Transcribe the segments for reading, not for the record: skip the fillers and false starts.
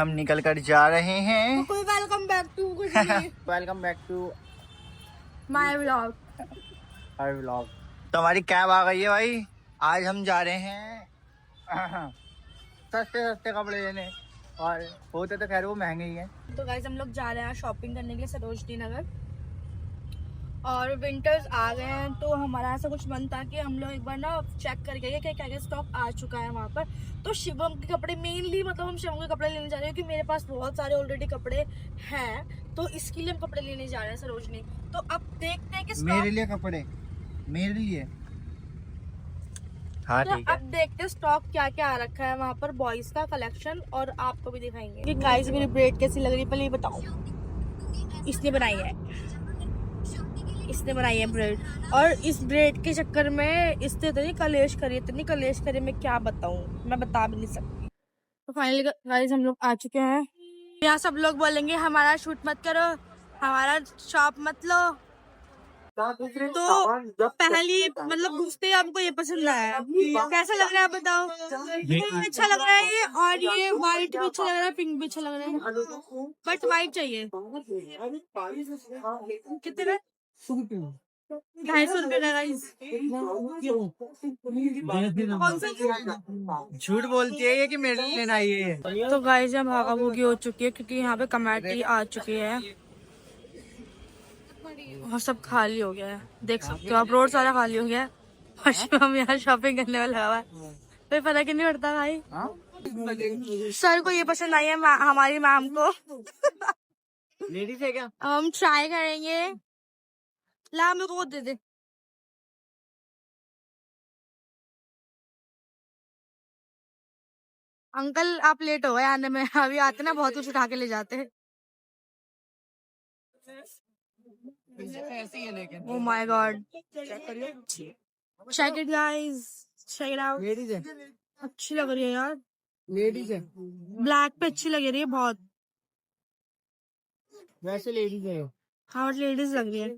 हम निकल कर जा रहे हैं। कोई welcome back to welcome back to my vlog. तो हमारी कैब आ गई है भाई। आज हम जा रहे हैं सस्ते सस्ते कपड़े लेने, और होते तो खैर वो महंगे ही हैं। तो गाइस हम लोग जा रहे हैं शॉपिंग करने के लिए सरोजनी नगर, और विंटर्स आ गए हैं तो हमारा ऐसा कुछ मन था कि हम लोग एक बार ना चेक करके क्या क्या क्या स्टॉक आ चुका है वहाँ पर। तो शिवम के कपड़े मेनली, मतलब हम शिवम के कपड़े लेने जा रहे हैं क्योंकि मेरे पास बहुत सारे ऑलरेडी कपड़े हैं, तो इसके लिए हम कपड़े लेने जा रहे हैं सरोजनी। तो अब देखते हैं कि मेरे लिए कपड़े, मेरे लिए हाँ तो ठीक है। अब देखते हैं स्टॉक क्या क्या आ रखा है वहाँ पर, बॉयज का कलेक्शन, और आपको भी दिखाएंगे कि गाइस मेरी ब्रेड कैसी लग रही है। पहले ये बताओ, इसने बनाई है ब्रेड, और इस ब्रेड के चक्कर में इसने इतनी कलेश करी मैं क्या बताऊं, मैं बता भी नहीं सकती। तो फाइनली गाइस हम लोग आ चुके हैं। यहाँ सब लोग बोलेंगे हमारा शूट मत करो, हमारा शॉप मत लो, तो पहली मतलब घुसते ही आपको ये पसंद आया। कैसा लग रहा है आप बताओ। अच्छा लग रहा है ये, और ये व्हाइट भी अच्छा लग रहा है, पिंक भी अच्छा लग रहा है, बट व्हाइट चाहिए। कितने? 250 रुपए का गाइस। कौन सा? झूठ बोलती है ये कि मेरे लिए लेना है। तो गाइस हम भागा भूगी हो चुकी है क्योंकि यहाँ पे कमेटी आ चुकी है और सब खाली हो गया है। देख सकते हो आप, रोड सारा खाली हो गया है और हम यहाँ शॉपिंग करने वाला हुआ है। कोई पता कि नहीं पड़ता भाई। सर को ये पसंद आई है, हमारी मैम को। लेडीज है क्या? हम ट्राई करेंगे। ला मेरे को दे दे। अंकल आप लेट हो गए आने में, अभी आते ना बहुत कुछ उठा के ले जाते हैं। ऐसी है लेकिन oh my god, check it guys, check it out. Ladies है, अच्छी लग रही है यार, लेडीज है, ब्लैक पे अच्छी लग रही है बहुत। वैसे लेडीज है। हाँ लेडीज लग रही है,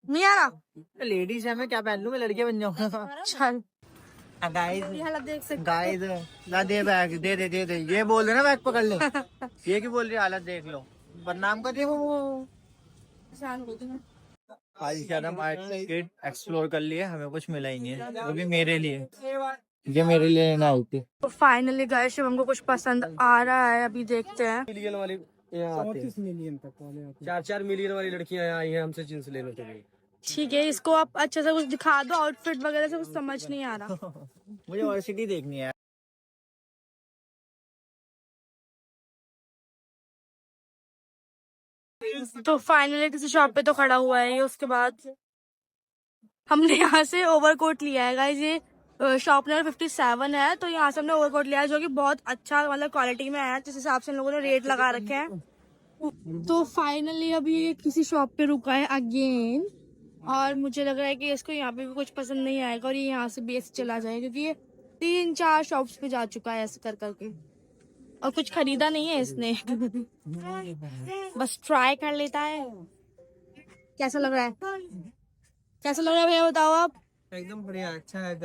नहीं आ रहा। लेडीज है, मैं क्या पहन लूं, मैं लड़के बन जाऊंगा। चल गाइस ये हालत देख सकते गाइस ला दे बैग, दे दे ये बोल रहे ना बैग पकड़ ले। ये क्यों बोल रही है, हालत देख लो, बदनाम कर दिया वो। आज ज्यादा मार्केट एक्सप्लोर कर लिया, हमें कुछ मिला ही नहीं है, वो भी मेरे लिए, ये मेरे लिए लेना आई थी। तो फाइनली गाइस शिवम को कुछ पसंद आ रहा है, अभी देखते हैं। मिलियन वाली 34 मिलियन तक वाले 4 मिलियन वाली लड़कियां यहाँ आई हैं हमसे जींस लेने के लिए। ठीक है, इसको आप अच्छे से कुछ दिखा दो, आउटफिट वगैरह से कुछ समझ नहीं आ रहा। मुझे और सिटी देखनी है। तो फाइनली किसी शॉप पे तो खड़ा हुआ है ये, उसके बाद हमने यहाँ से ओवरकोट लिया है गाइस। ये शॉप नंबर 57 है, तो यहाँ से हमने ओवरकोट लिया है जो कि बहुत अच्छा मतलब क्वालिटी में है, जिस हिसाब से हम लोगों ने रेट लगा रखे हैं। तो फाइनली अभी ये किसी शॉप पे रुका है अगेन, और मुझे लग रहा है कि इसको यहाँ पे भी कुछ पसंद नहीं आएगा और ये यहाँ से बेस चला जाएगा, क्योंकि ये 3-4 शॉप्स पे जा चुका है ऐसे कर करके, और कुछ खरीदा नहीं है इसने। बस ट्राई कर लेता है। कैसा लग रहा है, कैसा लग रहा है भैया बताओ आप। एकदम बढ़िया, अच्छा है।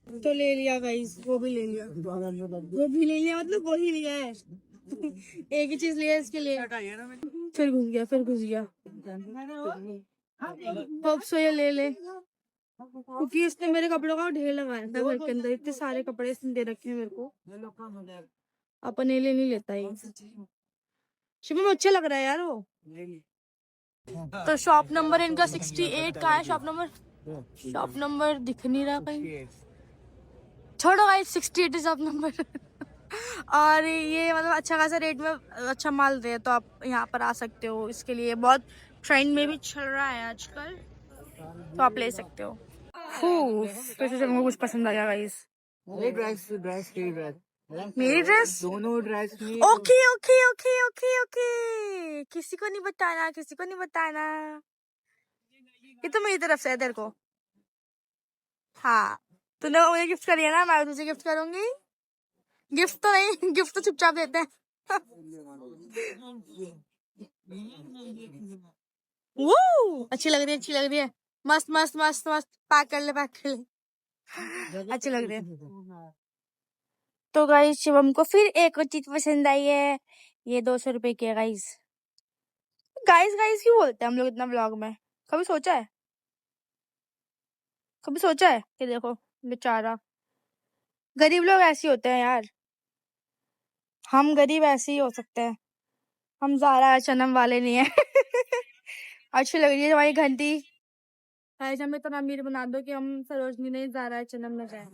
तो ले लिया गाइस, वो भी ले लिया, मतलब वो ही लिया है। एक ही चीज लिया है इसके लिए। फिर घुस गया होप सो ये ले ले, क्योंकि इसने मेरे कपड़ों का ढेर लगाया था घर के अंदर, इतने सारे कपड़े इसने दे रखे हैं मेरे को। अपन ये ले नहीं लेता ये, शिवम में अच्छा लग रहा है यार वो। तो शॉप नंबर इनका 68 का है, शॉप नंबर दिख नहीं रहा कहीं, छोड़ो गाइस, 68 है शॉप नंबर। और ये मतलब अच्छा खासा रेट में अच्छा माल दे, तो आप यहाँ पर आ सकते हो, इसके लिए बहुत ट्रेंड में भी चल रहा है आजकल, तो आप ले सकते हो। वैसे से मुझे कुछ पसंद आ गया गाइस। मेरी ड्रेस, दोनों ड्रेस में okay okay okay okay okay, किसी को नहीं बताना, ये तो मेरी तरफ से है तेरे को। हाँ तूने मुझे गिफ्ट करी है ना, मैं तुझे गिफ्ट करूंगी। गिफ्ट तो नहीं, गिफ्ट तो चुपचाप देते हैं। वो अच्छी लग रही है, मस्त मस्त मस्त मस्त, पैक कर ले। अच्छी लग रही है। तो गाइस शिवम को फिर एक और चीज पसंद आई है। ये 200 रुपए की है गाइस। गाइस गाइस क्यों बोलते हैं हम लोग इतना व्लॉग में? कभी सोचा है? कभी सोचा है कि देखो बेचारा, गरीब लोग ऐसे ही होते हैं यार। हम गरीब ऐसे ही हो सकते हैं, हम ज़ारा H&M वाले नहीं है। अच्छी लग रही है हमारी घंटी। गाइस हमें तो अमीर बना दो कि हम सरोजनी नहीं ज़ारा H&M में जाए।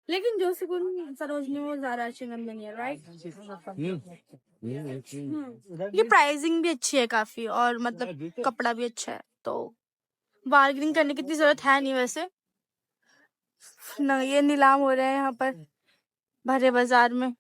लेकिन जो सुकून सरोजनी में वो ज़ारा H&M में नहीं है, राइट? ये प्राइसिंग भी अच्छी है काफी, और मतलब कपड़ा भी अच्छा है, तो बार्गेनिंग करने की इतनी जरूरत है नहीं वैसे ना। ये नीलाम हो रहे हैं यहाँ पर भरे बाजार में।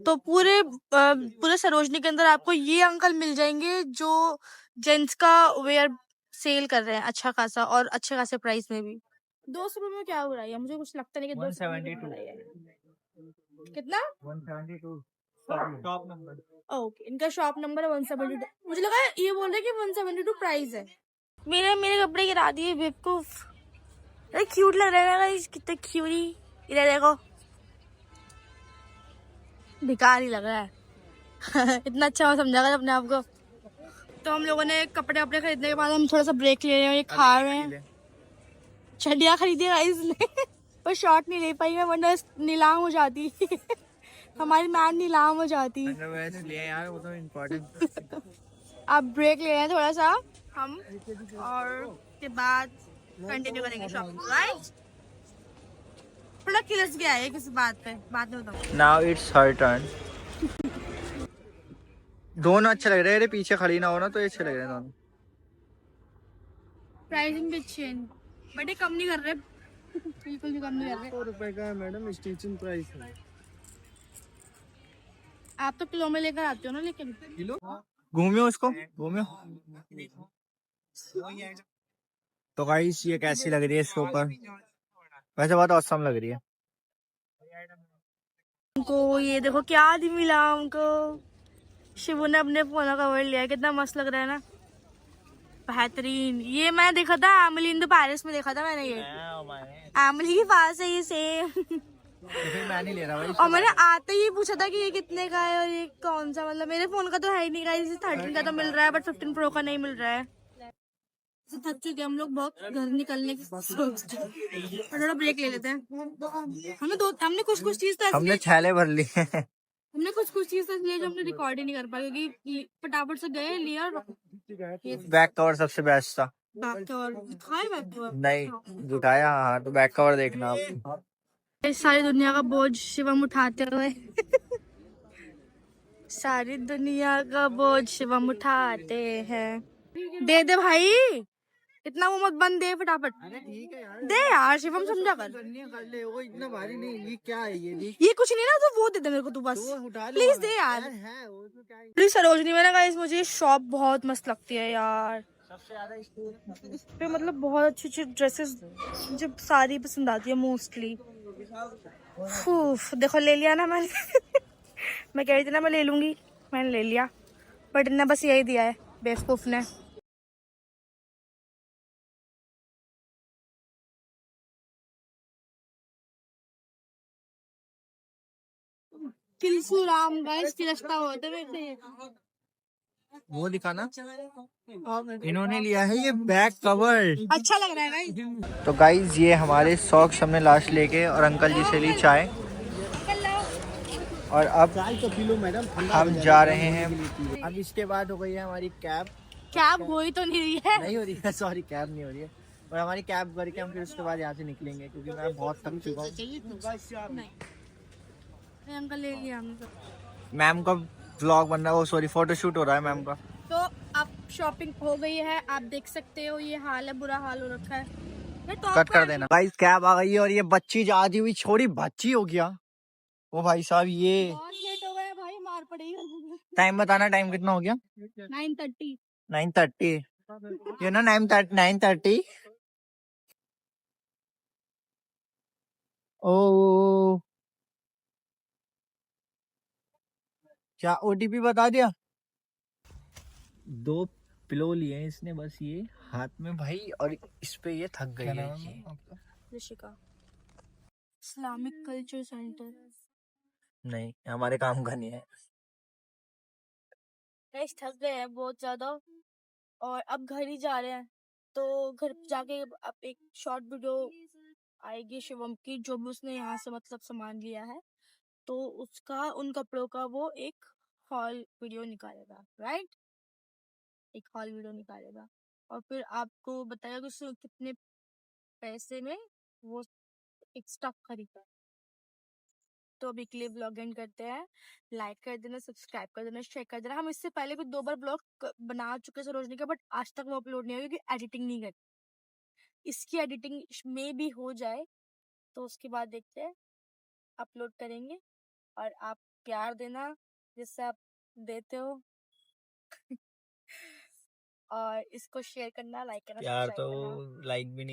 तो पूरे सरोजनी के अंदर आपको ये अंकल मिल जाएंगे जो जेंट्स का वेयर सेल कर रहे हैं अच्छा खासा, और अच्छे खासे प्राइस में भी। 200 रुपए में क्या हो रहा है? मुझे कुछ लगता नहीं कि 272 कितना 172 शॉप नंबर। ओके, इनका शॉप नंबर है 172। मुझे लगा ये बोल रहे कि 172 प्राइस है। मेरे कपड़े गिरा दिए बेवकूफ। अरे क्यूट लग रहा है ना गाइस, कितना क्यूटी। इधर देखो, बेकार ही लग रहा है। इतना अच्छा मैं समझा कर अपने आप को। तो हम लोगों ने कपड़े वपड़े खरीदने के बाद हम थोड़ा सा ब्रेक ले रहे हैं, ये खा रहे हैं। चड्डियाँ खरीदी है इसने। पर शॉर्ट नहीं ले पाई मैं, वरना नीलाम हो जाती। हमारी मैम नीलाम हो जाती। यार वो तो इम्पोर्टेंट। अब ब्रेक ले रहे हैं थोड़ा सा हम, और उसके बाद कंटिन्यू करेंगे शॉपिंग, राइट? थोड़ा किलस गया है किसी बात पे, बात में बताऊँ। Now it's her turn. दोनों अच्छे लग रहे हैं, पीछे खड़ी ना हो ना तो ये अच्छे लग रहे हैं दोनों। प्राइसिंग भी अच्छी है, बट ये कम नहीं कर रहे। बिल्कुल भी कम नहीं कर रहे। 100 रुपए का है मैडम, स्टिचिंग प्राइस है। आप तो किलो में लेकर आते हो ना, लेकिन किलो घूमियो उसको, घूमियो। तो गाइस ये कैसी लग रही है इसके ऊपर? वैसे बहुत औसम लग रही है। हमको ये देखो क्या दी मिला हमको। शिवू ने अपने फोन का कवर लिया, कितना मस्त लग रहा है ना, बेहतरीन। ये मैं देखा था एमिली इन द पेरिस में, देखा था मैंने ये। एमिली के पास है ये सेम। तो फिर मैं नहीं ले रहा भाई। और मैंने आते ही पूछा था कि ये कितने का है और ये कौन सा, मतलब मेरे फोन का तो है ही नहीं गाइस। 13 का तो मिल रहा है, बट 15 प्रो का नहीं मिल रहा है। थक चुके हम लोग बहुत, घर निकलने की सोच, थोड़ा ब्रेक ले लेते हैं। हमने कुछ चीज तो हमने थैले भर लिए। हमने कुछ चीज तो इसलिए जो हमने रिकॉर्ड ही नहीं कर पाए, क्योंकि फटाफट से गए लिया। बैक कवर सबसे बेस्ट था। बैक कवर दिखाए, बैक कवर नहीं दिखाया, हाँ तो बैक कवर देखना आप। इस सारी दुनिया का बोझ शिवम उठाते हुए। सारी दुनिया का बोझ शिवम उठाते हैं। दे दे भाई, इतना वो मत बंद, दे फटाफट। अरे ठीक है यार, दे यार शिवम, समझा कर। कर ले, वो इतना भारी नहीं। ये क्या है ये कुछ नहीं ना, तो वो दे दे मेरे को तू बस, तो उठा लो। प्लीज दे यार। है वो तो क्या है। प्लीज सरोजनी में ना गाइस, मुझे ये शॉप बहुत मस्त लगती है यार। सबसे ज्यादा इस पे मतलब बहुत अच्छी अच्छी ड्रेसेस मुझे सारी पसंद आती है मोस्टली। देखो ले लिया ना मैंने। मैं कह रही थी ना मैं ले लूंगी, मैंने ले लिया, बट इन्हें बस यही दिया है बेवकूफ ने। राम गाइस तिरस्ता होते वैसे। वो दिखाना। इन्होंने लिया है ये बैक कवर, अच्छा लग रहा है भाई। तो गाइज ये हमारे सॉक्स हमने लास्ट लेके और अंकल जी से ली चाय, और अब तो किलो मैडम हम जा रहे हैं। अब इसके बाद हो गई है हमारी कैब। कैब हो ही तो नहीं रही है। नहीं हो रही है, सॉरी कैब नहीं हो रही है, और हमारी कैब करके हम फिर उसके बाद यहाँ से निकलेंगे, क्योंकि मैं बहुत थक चुका हूँ। नहीं अंकल ले लिया हमने। मैम का व्लॉग बन रहा है, वो सॉरी फोटोशूट हो रहा है मैम का। तो अब शॉपिंग हो गई है, आप देख सकते हो ये हाल है, बुरा हाल हो रखा है। कट कर देना। गाइस कैब आ गई है और ये बच्ची आधी हुई छोड़ी बच्ची हो गया। ओ भाई साहब ये बहुत लेट हो गया भाई, मार पड़ेगी। टाइम बताना, टाइम कितना हो गया? 9:30। 9:30, यू नो 9:30। ओ क्या ओटीपी बता दिया? 2 पिलो लिए हैं इसने बस ये हाथ में भाई, और इस पे ये थक गई है। Rishika Islamic culture centre. नहीं, हमारे काम का नहीं है। गाइस थक गए हैं बहुत ज्यादा और अब घर ही जा रहे हैं, तो घर जाके अब एक शॉर्ट वीडियो आएगी शिवम की, जो भी उसने यहाँ से मतलब सामान लिया है, तो उसका उन कपड़ों का वो एक हॉल वीडियो निकालेगा, राइट? एक हॉल वीडियो निकालेगा और फिर आपको बताएगा कि उसने कितने पैसे में वो एक स्टफ खरीदा। तो अभी के लिए ब्लॉग एंड करते हैं। लाइक कर देना, सब्सक्राइब कर देना, शेयर कर देना। हम इससे पहले भी 2 बार ब्लॉग बना चुके सरोजनी का, बट आज तक वो अपलोड नहीं हुआ क्योंकि एडिटिंग नहीं करती। इसकी एडिटिंग में भी हो जाए तो उसके बाद देखते हैं, अपलोड करेंगे। और आप प्यार देना जिससे आप देते हो और इसको शेयर करना, लाइक करना, यार सब्सक्राइब तो करना। लाइक भी नहीं